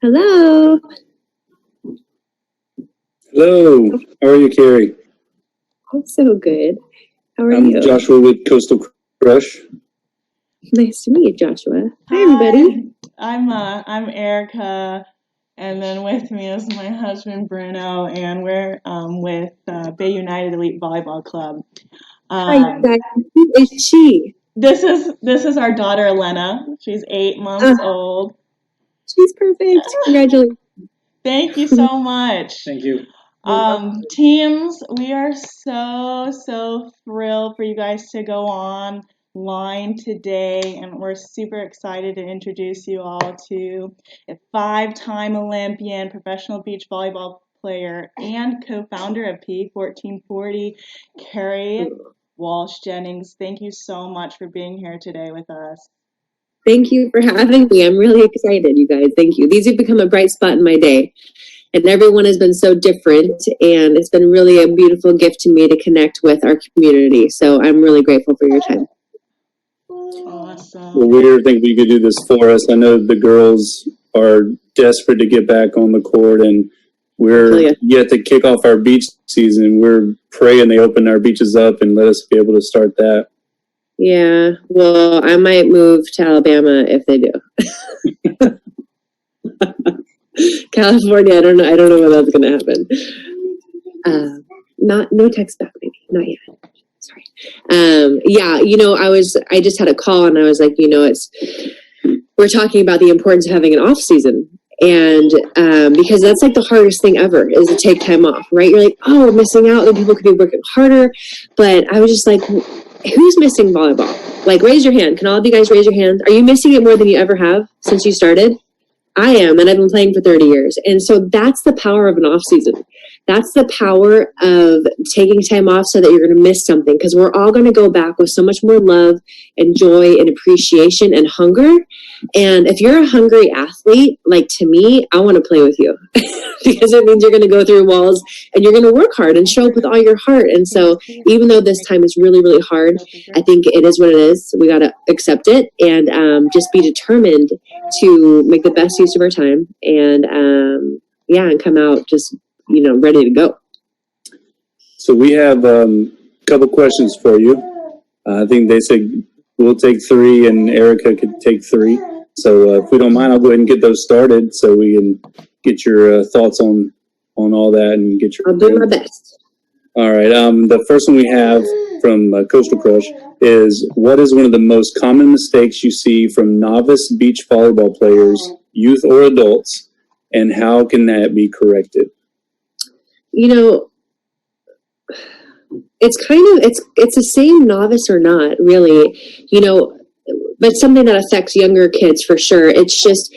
Hello. Hello. How are you, Kerri? I'm so good. How are I'm you? Joshua with Coastal Crush. Nice to meet you, Joshua. Hi, everybody. I'm Erica, and then with me is my husband Bruno, and we're with Bay United Elite Volleyball Club. Hi, guys. Who is she? This is our daughter Elena. She's 8 months old. She's perfect. Congratulations. Thank you so much. Thank you. Teams, we are so thrilled for you guys to go online today, and we're super excited to introduce you all to a 5-time Olympian, professional beach volleyball player, and co-founder of P1440, Kerri Walsh-Jennings. Thank you so much for being here today with us. Thank you for having me. I'm really excited, you guys. Thank you. These have become a bright spot in my day. And everyone has been so different, and it's been really a beautiful gift to me to connect with our community. So I'm really grateful for your time. Awesome. Well, we think we could do this for us. I know the girls are desperate to get back on the court, and we're yet to kick off our beach season. We're praying they open our beaches up and let us be able to start that. Yeah, well, I might move to Alabama if they do. California, I don't know when that's gonna happen. No text back, maybe not yet. Sorry. Yeah, I just had a call and I was like, we're talking about the importance of having an off season, and because that's like the hardest thing ever is to take time off, right? You're like, oh, we're missing out. Then people could be working harder, but I was just like, who's missing volleyball? Like, raise your hand. Can all of you guys raise your hand? Are you missing it more than you ever have since you started? I am, and I've been playing for 30 years. And so that's the power of an off season. That's the power of taking time off so that you're going to miss something, because we're all going to go back with so much more love and joy and appreciation and hunger. And if you're a hungry athlete, like to me, I want to play with you because it means you're going to go through walls and you're going to work hard and show up with all your heart. And so even though this time is really, really hard, I think it is what it is. We got to accept it and just be determined to make the best use of our time and come out just ready to go. So we have a couple questions for you. I think they said we'll take 3 and Erica could take 3. So if we don't mind, I'll go ahead and get those started so we can get your thoughts on all that and get your... I'll do my best. All right. The first one we have from Coastal Crush is, what is one of the most common mistakes you see from novice beach volleyball players, youth or adults, and how can that be corrected? It's the same novice or not, really, but something that affects younger kids for sure. It's just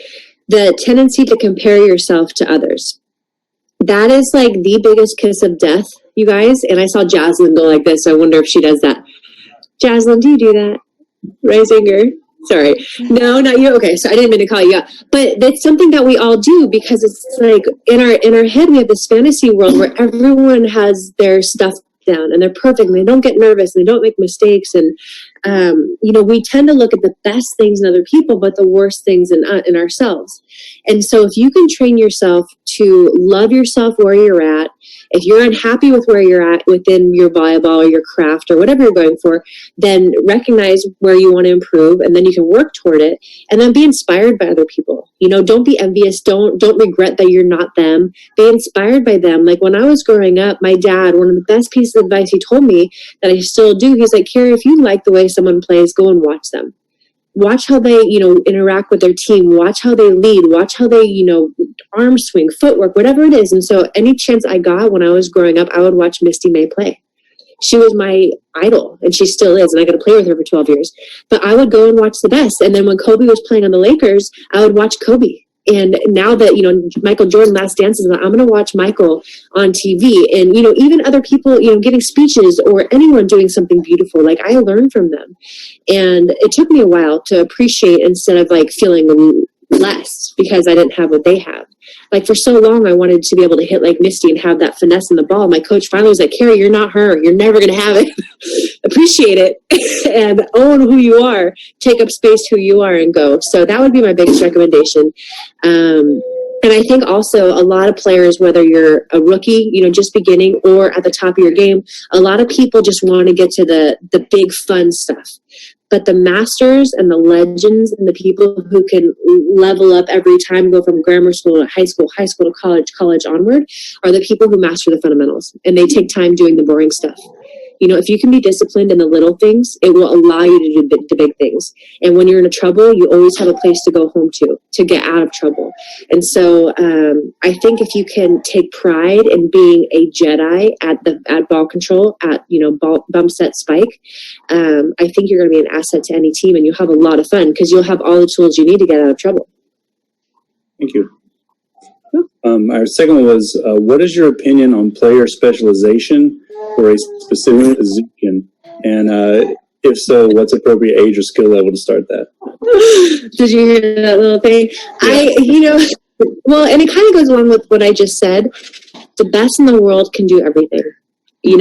the tendency to compare yourself to others. That is like the biggest kiss of death, you guys. And I saw Jaslyn go like this, so I wonder if she does that. Jaslyn, do you do that? Raising her. Sorry. No, not you. Okay, so I didn't mean to call you out. But that's something that we all do, because it's like in our head we have this fantasy world where everyone has their stuff down and they're perfect and they don't get nervous and they don't make mistakes, and we tend to look at the best things in other people but the worst things in ourselves. And so if you can train yourself to love yourself where you're at, if you're unhappy with where you're at within your volleyball or your craft or whatever you're going for, then recognize where you want to improve, and then you can work toward it, and then be inspired by other people. Don't be envious. Don't regret that you're not them. Be inspired by them. Like when I was growing up, my dad, one of the best pieces of advice he told me that I still do, he's like, Kerri, if you like the way someone plays, go and watch them. Watch how they, interact with their team. Watch how they lead. Watch how they, arm swing, footwork, whatever it is. And so any chance I got when I was growing up, I would watch Misty May play. She was my idol, and she still is, and I got to play with her for 12 years. But I would go and watch the best. And then when Kobe was playing on the Lakers, I would watch Kobe. And now that, Michael Jordan Last Dances, I'm going to watch Michael on TV. And, even other people, giving speeches or anyone doing something beautiful, like I learned from them. And it took me a while to appreciate instead of like feeling less because I didn't have what they have. Like for so long, I wanted to be able to hit like Misty and have that finesse in the ball. My coach finally was like, Kerri, you're not her. You're never going to have it. Appreciate it and own who you are. Take up space who you are and go. So that would be my biggest recommendation. And I think also a lot of players, whether you're a rookie, just beginning, or at the top of your game, a lot of people just want to get to the big fun stuff. But the masters and the legends and the people who can level up every time, go from grammar school to high school to college onward, are the people who master the fundamentals. And they take time doing the boring stuff. If you can be disciplined in the little things, it will allow you to do the big things. And when you're in trouble, you always have a place to go home to get out of trouble. And so I think if you can take pride in being a Jedi at ball control, at bump set spike, I think you're going to be an asset to any team, and you'll have a lot of fun because you'll have all the tools you need to get out of trouble. Thank you. Our second one was, what is your opinion on player specialization for a specific position? And if so, what's appropriate age or skill level to start that? Did you hear that little thing? Yeah. Well, and it kind of goes along with what I just said. The best in the world can do everything. We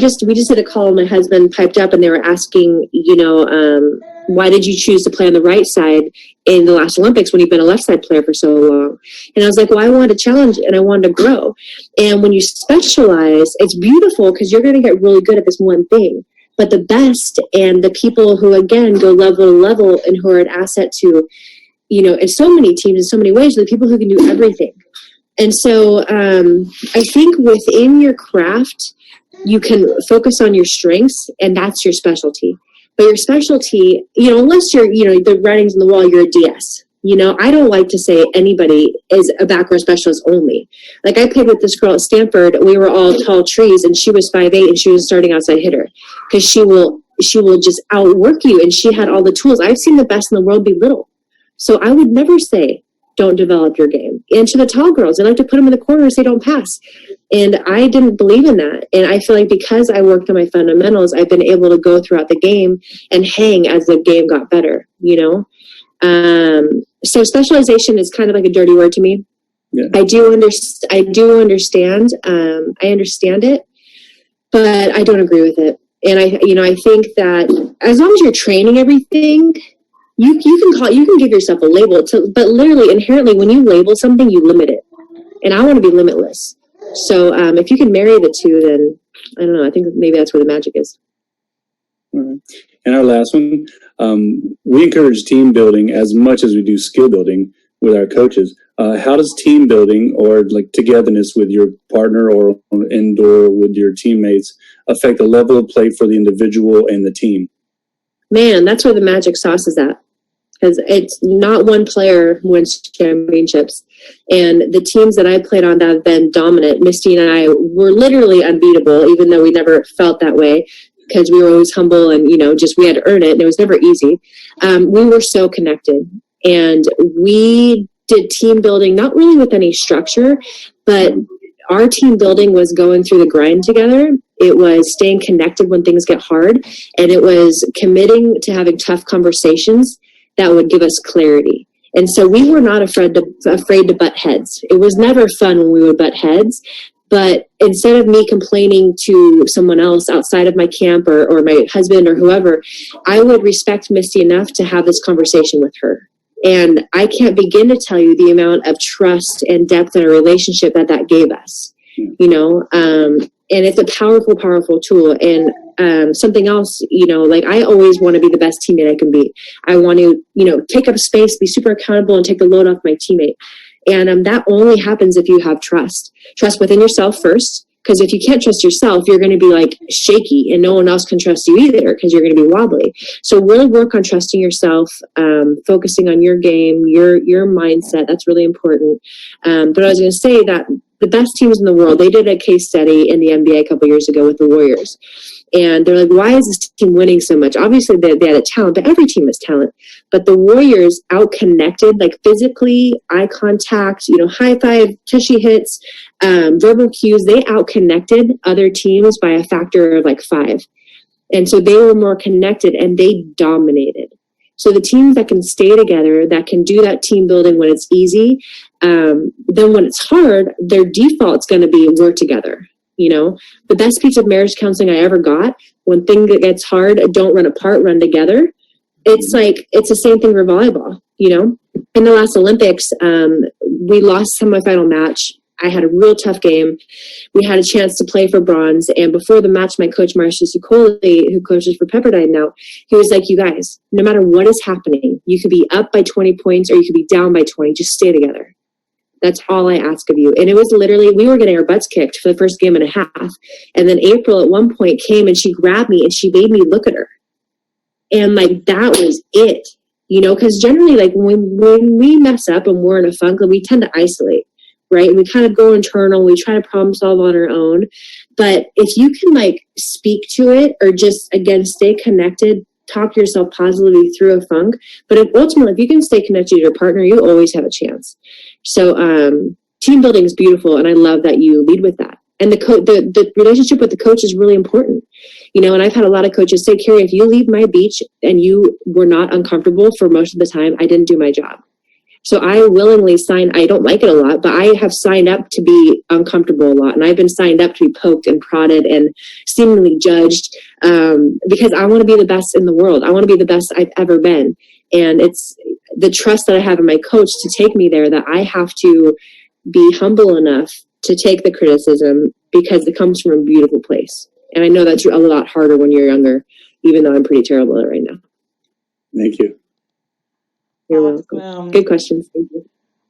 just did a call. My husband piped up, and they were asking, why did you choose to play on the right side in the last Olympics when you've been a left side player for so long? And I was like, well, I wanted to challenge and I wanted to grow. And when you specialize, it's beautiful because you're going to get really good at this one thing. But the best and the people who, again, go level to level and who are an asset to, in so many teams, in so many ways, are the people who can do everything. And so I think within your craft, you can focus on your strengths, and that's your specialty. But your specialty, unless you're, the writing's on the wall, you're a DS. I don't like to say anybody is a backrow specialist only. Like I played with this girl at Stanford. We were all tall trees, and she was 5'8", and she was a starting outside hitter because she will just outwork you, and she had all the tools. I've seen the best in the world be little. So I would never say, don't develop your game. And to the tall girls, I like to put them in the corner and say, don't pass. And I didn't believe in that. And I feel like because I worked on my fundamentals, I've been able to go throughout the game and hang as the game got better, So specialization is kind of like a dirty word to me. Yeah. I do understand. I understand it, but I don't agree with it. And I think that as long as you're training everything, you can give yourself a label, but literally inherently when you label something, you limit it. And I want to be limitless. So if you can marry the two, then I don't know. I think maybe that's where the magic is. And our last one, we encourage team building as much as we do skill building with our coaches. How does team building or like togetherness with your partner or indoor with your teammates affect the level of play for the individual and the team? Man, that's where the magic sauce is at. Because it's not one player wins championships. And the teams that I played on that have been dominant, Misty and I were literally unbeatable, even though we never felt that way, because we were always humble and, we had to earn it, and it was never easy. We were so connected. And we did team building, not really with any structure, but our team building was going through the grind together. It was staying connected when things get hard. And it was committing to having tough conversations that would give us clarity. And so we were not afraid to butt heads. It was never fun when we would butt heads. But instead of me complaining to someone else outside of my camp or my husband or whoever, I would respect Misty enough to have this conversation with her. And I can't begin to tell you the amount of trust and depth in a relationship that gave us, and it's a powerful, powerful tool. And something else, I always want to be the best teammate I can be. I want to, take up space, be super accountable, and take the load off my teammate. And that only happens if you have trust within yourself first. Because if you can't trust yourself, you're going to be like shaky, and no one else can trust you either because you're going to be wobbly. So really work on trusting yourself, focusing on your game, your mindset. That's really important. But I was going to say that the best teams in the world, they did a case study in the NBA a couple years ago with the Warriors. And they're like, why is this team winning so much? Obviously, they had a talent, but every team has talent. But the Warriors out-connected, like physically, eye contact, high five, tushy hits, verbal cues. They out-connected other teams by a factor of like 5. And so they were more connected, and they dominated. So the teams that can stay together, that can do that team building when it's easy, then when it's hard, their default's going to be work together. The best piece of marriage counseling I ever got, when things gets hard, don't run apart, run together. It's the same thing for volleyball, in the last Olympics, we lost semifinal match. I had a real tough game. We had a chance to play for bronze. And before the match, my coach, Marcia Sicoli, who coaches for Pepperdine now, he was like, you guys, no matter what is happening, you could be up by 20 points or you could be down by 20. Just stay together. That's all I ask of you. And it was literally, we were getting our butts kicked for the first game and a half. And then April at one point came and she grabbed me and she made me look at her. And like, that was it, you know, because generally, like when we mess up and we're in a funk, we tend to isolate, right? We kind of go internal. We try to problem solve on our own. But if you can like speak to it or just, again, stay connected, talk to yourself positively through a funk. But ultimately, if you can stay connected to your partner, you always have a chance. So team building is beautiful. And I love that you lead with that. And the relationship with the coach is really important. You know, and I've had a lot of coaches say, Kerri, if you leave my beach and you were not uncomfortable for most of the time, I didn't do my job. So I willingly signed, I don't like it a lot, but I have signed up to be uncomfortable a lot. And I've been signed up to be poked and prodded and seemingly judged because I want to be the best in the world. I want to be the best I've ever been. And it's the trust that I have in my coach to take me there that I have to be humble enough to take the criticism because it comes from a beautiful place. And I know that's a lot harder when you're younger, even though I'm pretty terrible at it right now. Thank you. You're welcome. Good questions. Thank you.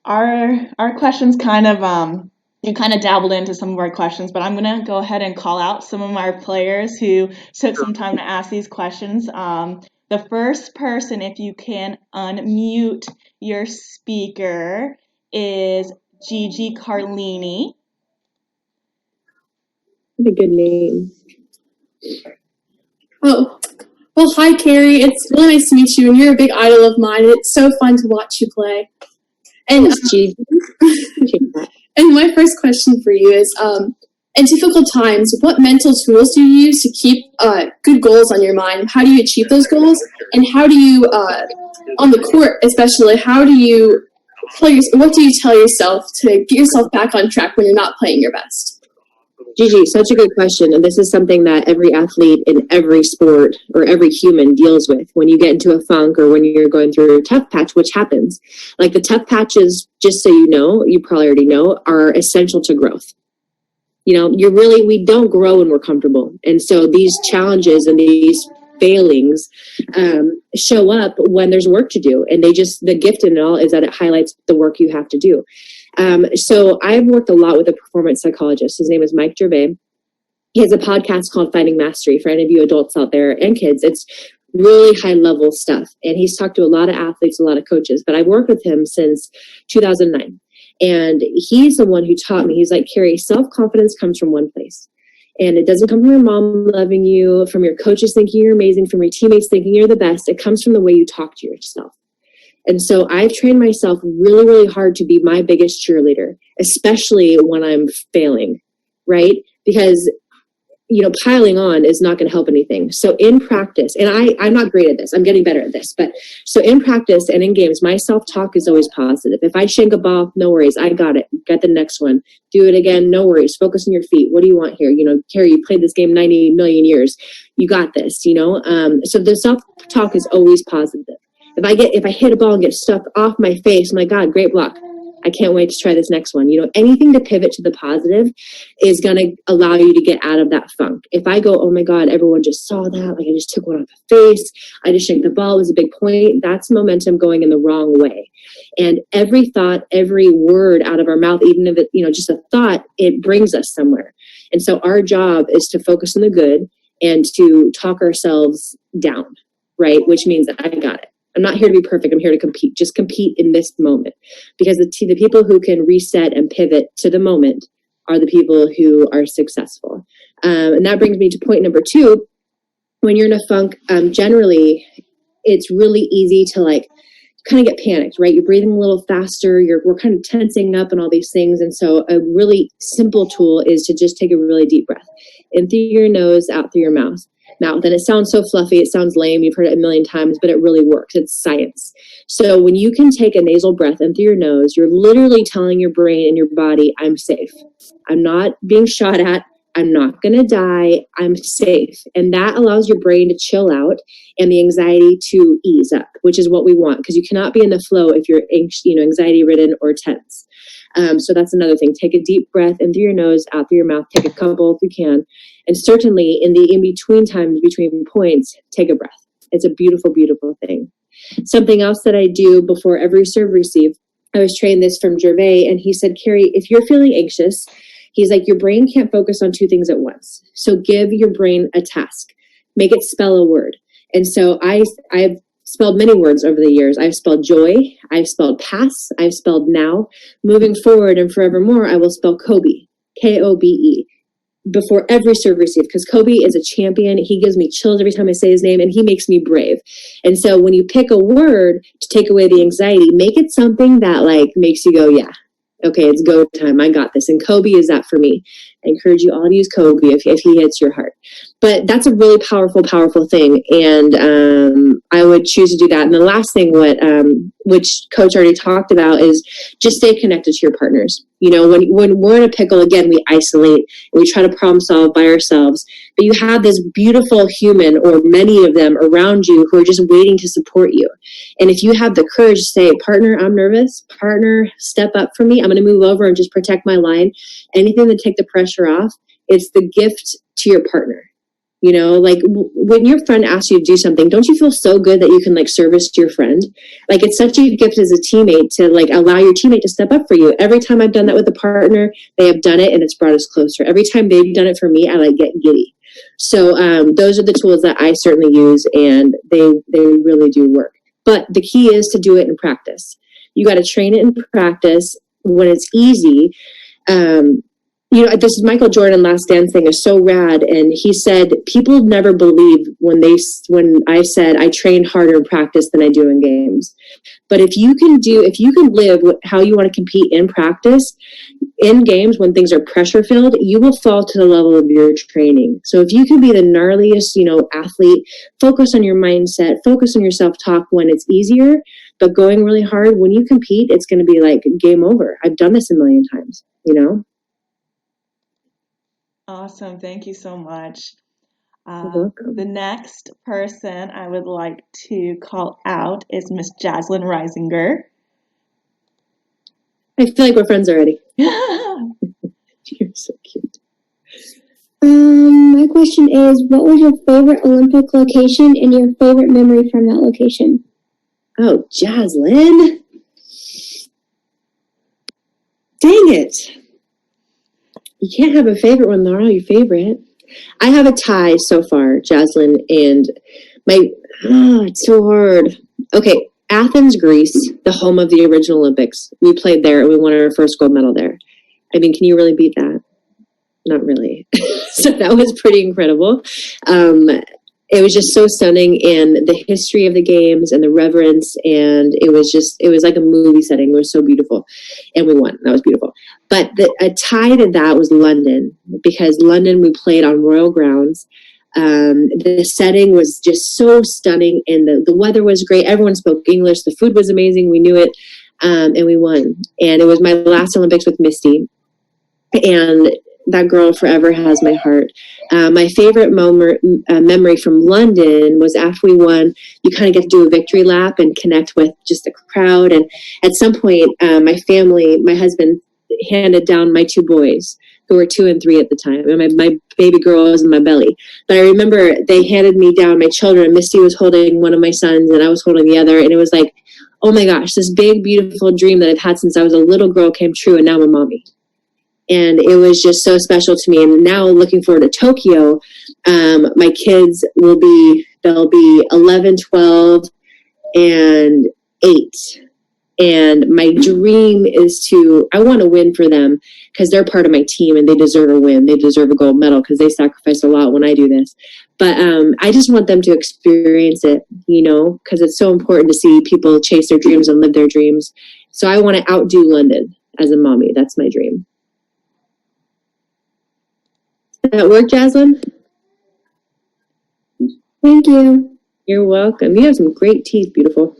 Our questions kind of, you kind of dabbled into some of our questions, but I'm going to go ahead and call out some of our players who took some time to ask these questions. The first person, if you can unmute your speaker, is Gigi Carlini. What a good name. Oh, well, hi, Kerri. It's really nice to meet you, and you're a big idol of mine. It's so fun to watch you play. And and my first question for you is, in difficult times, what mental tools do you use to keep good goals on your mind? How do you achieve those goals? And how do you, on the court especially, what do you tell yourself to get yourself back on track when you're not playing your best? Gigi, such a good question. And this is something that every athlete in every sport or every human deals with when you get into a funk or when you're going through a tough patch, which happens. Like the tough patches, just so you know, you probably already know, are essential to growth. You know, we don't grow when we're comfortable. And so these challenges and these failings show up when there's work to do. And the gift in it all is that it highlights the work you have to do. So I've worked a lot with a performance psychologist. His name is Mike Gervais. He has a podcast called Finding Mastery for any of you adults out there and kids. It's really high level stuff. And he's talked to a lot of athletes, a lot of coaches, but I've worked with him since 2009. And he's the one who taught me, he's like, Kerri, self-confidence comes from one place. And it doesn't come from your mom loving you, from your coaches thinking you're amazing, from your teammates thinking you're the best. It comes from the way you talk to yourself. And so I've trained myself really, really hard to be my biggest cheerleader, especially when I'm failing, right? Because, you know, piling on is not going to help anything. So in practice, and I'm not great at this, I'm getting better at this, but so in practice and in games, my self-talk is always positive. If I shank a ball, no worries, I got it. Get the next one. Do it again, no worries. Focus on your feet. What do you want here? You know, Kerri, you played this game 90 million years. You got this, you know? So the self-talk is always positive. If I hit a ball and get stuck off my face, I'm like, God, great block. I can't wait to try this next one. You know, anything to pivot to the positive is going to allow you to get out of that funk. If I go, oh my God, everyone just saw that. Like I just took one off the face. I just shanked the ball. It was a big point. That's momentum going in the wrong way. And every thought, every word out of our mouth, even if it, you know, just a thought, it brings us somewhere. And so our job is to focus on the good and to talk ourselves down, right? Which means that I got it. I'm not here to be perfect. I'm here to compete. Just compete in this moment. Because the people who can reset and pivot to the moment are the people who are successful. And that brings me to point number 2. When you're in a funk, generally, it's really easy to like kind of get panicked, right? You're breathing a little faster. We're kind of tensing up and all these things. And so a really simple tool is to just take a really deep breath in through your nose, out through your mouth. And it sounds so fluffy, it sounds lame, you've heard it a million times, but it really works. It's science. So when you can take a nasal breath in through your nose, you're literally telling your brain and your body, I'm safe. I'm not being shot at. I'm not going to die. I'm safe. And that allows your brain to chill out and the anxiety to ease up, which is what we want, because you cannot be in the flow if you're anxiety ridden or tense. So that's another thing. Take a deep breath in through your nose, out through your mouth. Take a couple if you can. And certainly in the in-between times between points, take a breath. It's a beautiful, beautiful thing. Something else that I do before every serve receive, I was trained this from Gervais, and he said, Kerri, if you're feeling anxious, he's like, your brain can't focus on two things at once. So give your brain a task. Make it spell a word. And so I've spelled many words over the years. I've spelled joy. I've spelled pass. I've spelled now. Moving forward and forevermore, I will spell Kobe, Kobe, before every serve receive, because Kobe is a champion. He gives me chills every time I say his name, and he makes me brave. And so when you pick a word to take away the anxiety, make it something that like makes you go, yeah, okay, it's go time. I got this. And Kobe is that for me. I encourage you all to use Kobe if he hits your heart. But that's a really powerful, powerful thing. And I would choose to do that. And the last thing, which Coach already talked about, is just stay connected to your partners. You know, when we're in a pickle, again, we isolate and we try to problem solve by ourselves. But you have this beautiful human, or many of them around you, who are just waiting to support you. And if you have the courage to say, partner, I'm nervous. Partner, step up for me. I'm going to move over and just protect my line. Anything to take the pressure off, it's the gift to your partner. You know, like when your friend asks you to do something, don't you feel so good that you can like service your friend? Like it's such a gift as a teammate to like allow your teammate to step up for you. Every time I've done that with a partner, they have done it and it's brought us closer. Every time they've done it for me, I like get giddy. So those are the tools that I certainly use, and they really do work. But the key is to do it in practice. You got to train it in practice when it's easy. You know, this is Michael Jordan Last Dance thing is so rad. And he said, people never believe when I said I train harder in practice than I do in games. But if you can live how you want to compete in practice, in games, when things are pressure filled, you will fall to the level of your training. So if you can be the gnarliest, athlete, focus on your mindset, focus on your self-talk when it's easier, but going really hard, when you compete, it's going to be like game over. I've done this a million times, Awesome. Thank you so much. You're welcome. The next person I would like to call out is Miss Jaslyn Reisinger. I feel like we're friends already. You're so cute. My question is, what was your favorite Olympic location and your favorite memory from that location? Oh, Jaslyn. Dang it. You can't have a favorite when they're all your favorite. I have a tie so far, Jaslyn, and it's so hard. Okay, Athens, Greece, the home of the original Olympics. We played there and we won our first gold medal there. I mean, can you really beat that? Not really. So that was pretty incredible. It was just so stunning, and the history of the games and the reverence, and it was like a movie setting. It was so beautiful, and we won. That was beautiful. But a tie to that was London, because London, we played on royal grounds. The setting was just so stunning, and the weather was great. Everyone spoke English. The food was amazing. We knew it, and we won. And it was my last Olympics with Misty, and that girl forever has my heart. My favorite memory from London was after we won, you kind of get to do a victory lap and connect with just the crowd. And at some point, my husband handed down my two boys, who were 2 and 3 at the time. And my baby girl was in my belly. But I remember they handed me down my children. Misty was holding one of my sons and I was holding the other. And it was like, oh my gosh, this big, beautiful dream that I've had since I was a little girl came true. And now I'm a mommy. And it was just so special to me. And now looking forward to Tokyo, my kids they'll be 11, 12, and 8. And my dream is I want to win for them, because they're part of my team and they deserve a win. They deserve a gold medal because they sacrifice a lot when I do this. But I just want them to experience it, because it's so important to see people chase their dreams and live their dreams. So I want to outdo London as a mommy. That's my dream. Does that work, Jaslyn? Thank you. You're welcome. You have some great teeth, beautiful.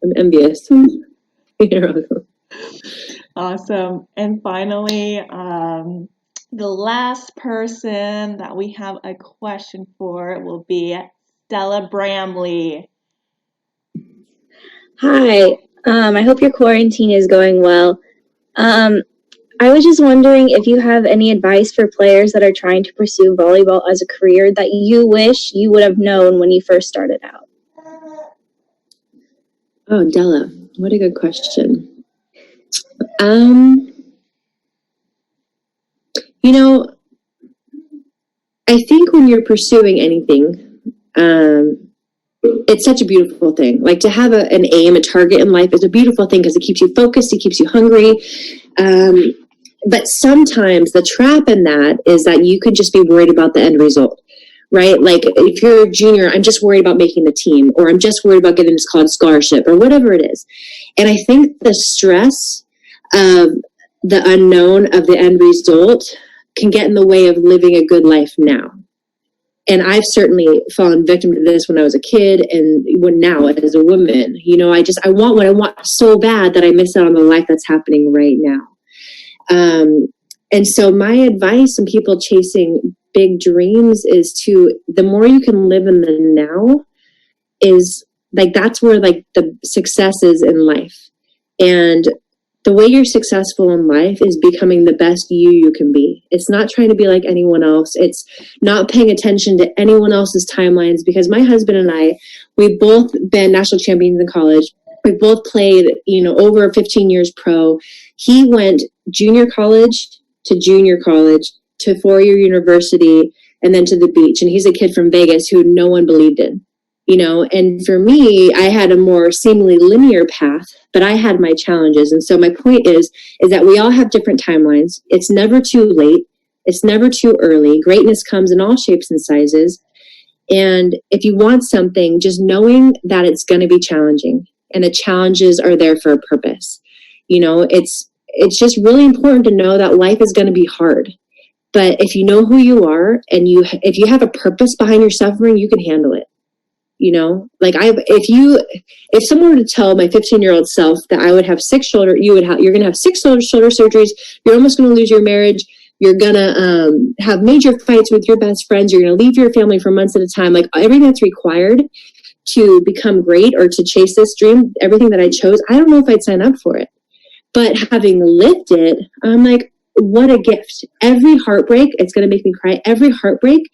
I'm envious. You're welcome. Awesome. And finally, The last person that we have a question for will be Stella Bramley. Hi, I hope your quarantine is going well. I was just wondering if you have any advice for players that are trying to pursue volleyball as a career that you wish you would have known when you first started out. Oh, Della, what a good question. You know, I think when you're pursuing anything, it's such a beautiful thing. Like to have an aim, a target in life is a beautiful thing because it keeps you focused, it keeps you hungry. But sometimes the trap in that is that you could just be worried about the end result, right? Like if you're a junior, I'm just worried about making the team, or I'm just worried about getting this college scholarship, or whatever it is. And I think the stress of the unknown of the end result can get in the way of living a good life now. And I've certainly fallen victim to this when I was a kid and when now as a woman. You know, I want what I want so bad that I miss out on the life that's happening right now. And so my advice on people chasing big dreams is the more you can live in the now is like, that's where like the success is in life. And the way you're successful in life is becoming the best you can be. It's not trying to be like anyone else. It's not paying attention to anyone else's timelines, because my husband and I, we've both been national champions in college. We've both played, over 15 years pro. He went junior college to four-year university and then to the beach. And he's a kid from Vegas who no one believed in. And for me, I had a more seemingly linear path, but I had my challenges. And so my point is that we all have different timelines. It's never too late. It's never too early. Greatness comes in all shapes and sizes. And if you want something, just knowing that it's going to be challenging and the challenges are there for a purpose. It's just really important to know that life is going to be hard. But if you know who you are and if you have a purpose behind your suffering, you can handle it. If someone were to tell my 15-year-old self that I would have you're going to have six shoulder surgeries, you're almost going to lose your marriage, you're going to have major fights with your best friends, you're going to leave your family for months at a time, like everything that's required to become great or to chase this dream, everything that I chose, I don't know if I'd sign up for it. But having lived it, I'm like, what a gift. Every heartbreak, it's going to make me cry. Every heartbreak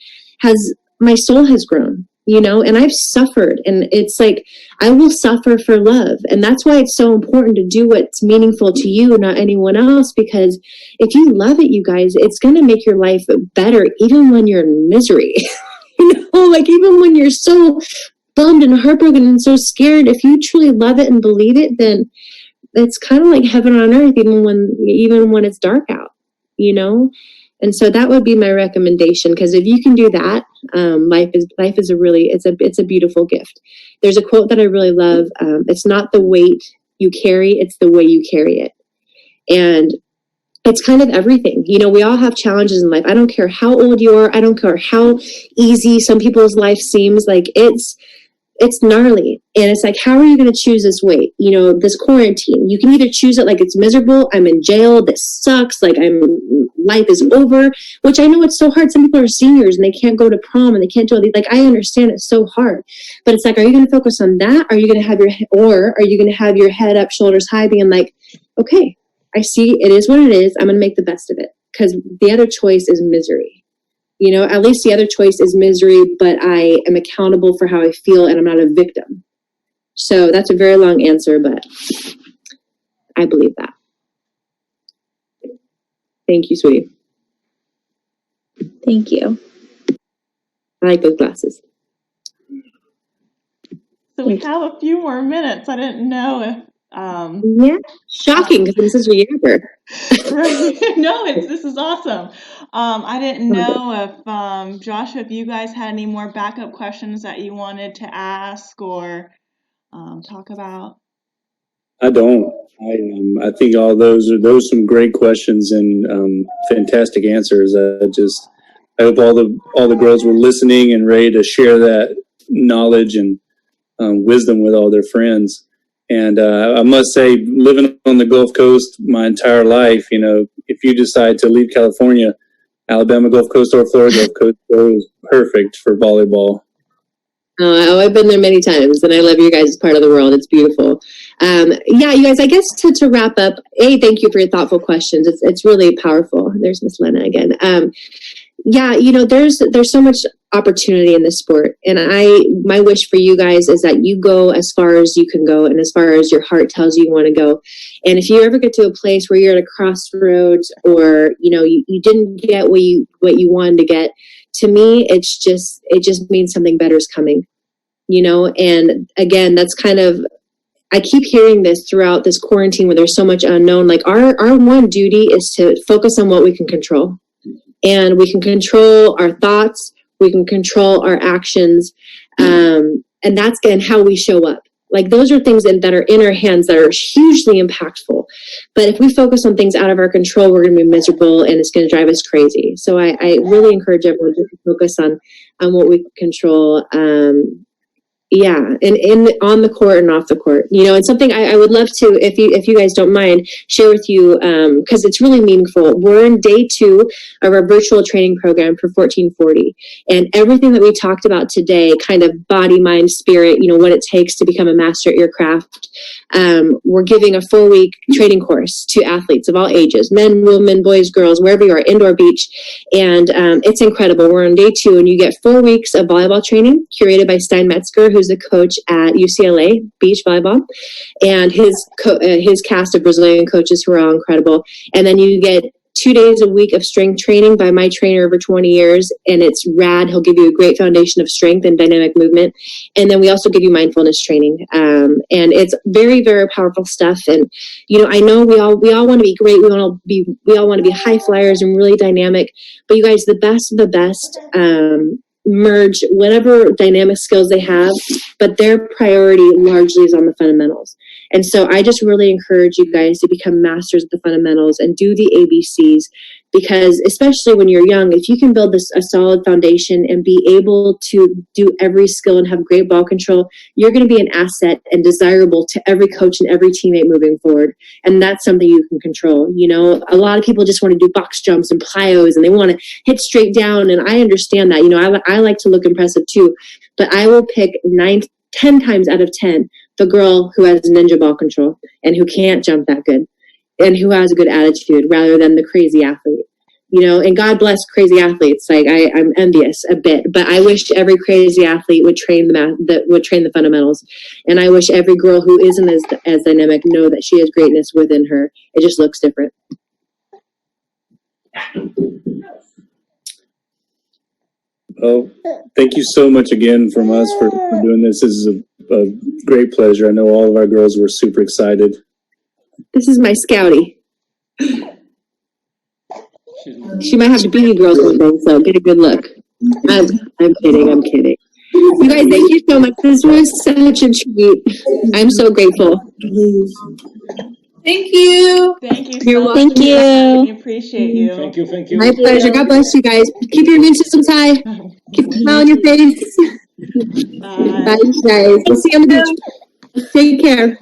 my soul has grown. And I've suffered, and it's like, I will suffer for love. And that's why it's so important to do what's meaningful to you, not anyone else, because if you love it, you guys, it's going to make your life better, even when you're in misery, like even when you're so bummed and heartbroken and so scared, if you truly love it and believe it, then it's kind of like heaven on earth, even when it's dark out, And so that would be my recommendation, because if you can do that, life is a beautiful gift. There's a quote that I really love. It's not the weight you carry, it's the way you carry it. And it's kind of everything. We all have challenges in life. I don't care how old you are. I don't care how easy some people's life seems. Like it's gnarly. And it's like, how are you going to choose this weight? This quarantine, you can either choose it like it's miserable, I'm in jail, this sucks, like life is over, which I know it's so hard. Some people are seniors and they can't go to prom and they can't do all these, like, I understand it's so hard, but it's like, are you going to focus on that? Are you going to have your head up, shoulders high, being like, okay, I see it is what it is. I'm going to make the best of it. Because the other choice is misery. At least the other choice is misery, but I am accountable for how I feel and I'm not a victim. So that's a very long answer, but I believe that. Thank you, sweetie. Thank you. I like those glasses. So we have a few more minutes. I didn't know if... Yeah, shocking, because I'm such a yapper. No, this is awesome. I didn't know if, Joshua, if you guys had any more backup questions that you wanted to ask or talk about. I don't. I think all those are some great questions and fantastic answers. I hope all the girls were listening and ready to share that knowledge and wisdom with all their friends. And I must say, living on the Gulf Coast my entire life, if you decide to leave California, Alabama Gulf Coast or Florida Gulf Coast is perfect for volleyball. Oh, I've been there many times, and I love you guys as part of the world. It's beautiful. Yeah, you guys, I guess to wrap up, thank you for your thoughtful questions. It's really powerful. There's Miss Lena again. Yeah, there's so much opportunity in this sport, and my wish for you guys is that you go as far as you can go and as far as your heart tells you want to go. And if you ever get to a place where you're at a crossroads, or you didn't get what you wanted to get, to me it just means something better is coming. And again, that's kind of, I keep hearing this throughout this quarantine where there's so much unknown. Like our one duty is to focus on what we can control. And we can control our thoughts, we can control our actions, and that's again how we show up. Like those are things that are in our hands that are hugely impactful. But if we focus on things out of our control, we're going to be miserable and it's going to drive us crazy. So I really encourage everyone to focus on what we can control. Yeah, and on the court and off the court, and something I would love to, if you guys don't mind, share with you, because it's really meaningful. We're in day 2 of our virtual training program for 1440, and everything that we talked about today, kind of body, mind, spirit, what it takes to become a master at your craft. We're giving a 4-week training course to athletes of all ages, men, women, boys, girls, wherever you are, indoor, beach, and it's incredible. We're on day 2, and you get 4 weeks of volleyball training curated by Stein Metzger, who's a coach at UCLA beach volleyball, and his cast of Brazilian coaches who are all incredible. And then you get 2 days a week of strength training by my trainer over 20 years, and it's rad. He'll give you a great foundation of strength and dynamic movement. And then we also give you mindfulness training, and it's very, very powerful stuff. And I know we all want to be great. We all want to be high flyers and really dynamic. But you guys, the best of the best merge whatever dynamic skills they have, but their priority largely is on the fundamentals. And so I just really encourage you guys to become masters of the fundamentals and do the ABCs, because especially when you're young, if you can build a solid foundation and be able to do every skill and have great ball control, you're going to be an asset and desirable to every coach and every teammate moving forward. And that's something you can control. A lot of people just want to do box jumps and plyos, and they want to hit straight down. And I understand that. I like to look impressive too, but I will pick 9-10 times out of 10 the girl who has ninja ball control and who can't jump that good and who has a good attitude, rather than the crazy athlete. And God bless crazy athletes. Like I'm envious a bit, but I wish every crazy athlete would train the fundamentals. And I wish every girl who isn't as dynamic know that she has greatness within her. It just looks different. Well, thank you so much again from us for doing this. This is a great pleasure. I know all of our girls were super excited. This is my scoutie. She might have to be you girls one day, so get a good look. I'm kidding. You guys, thank you so much. This was such a treat. I'm so grateful. Thank you. Thank you. You're welcome. Thank you. We appreciate you. Thank you. My pleasure. God bless you guys. Keep your immune systems high. Keep a smile on your face. Bye, you guys. We'll see you on the beach. Take care.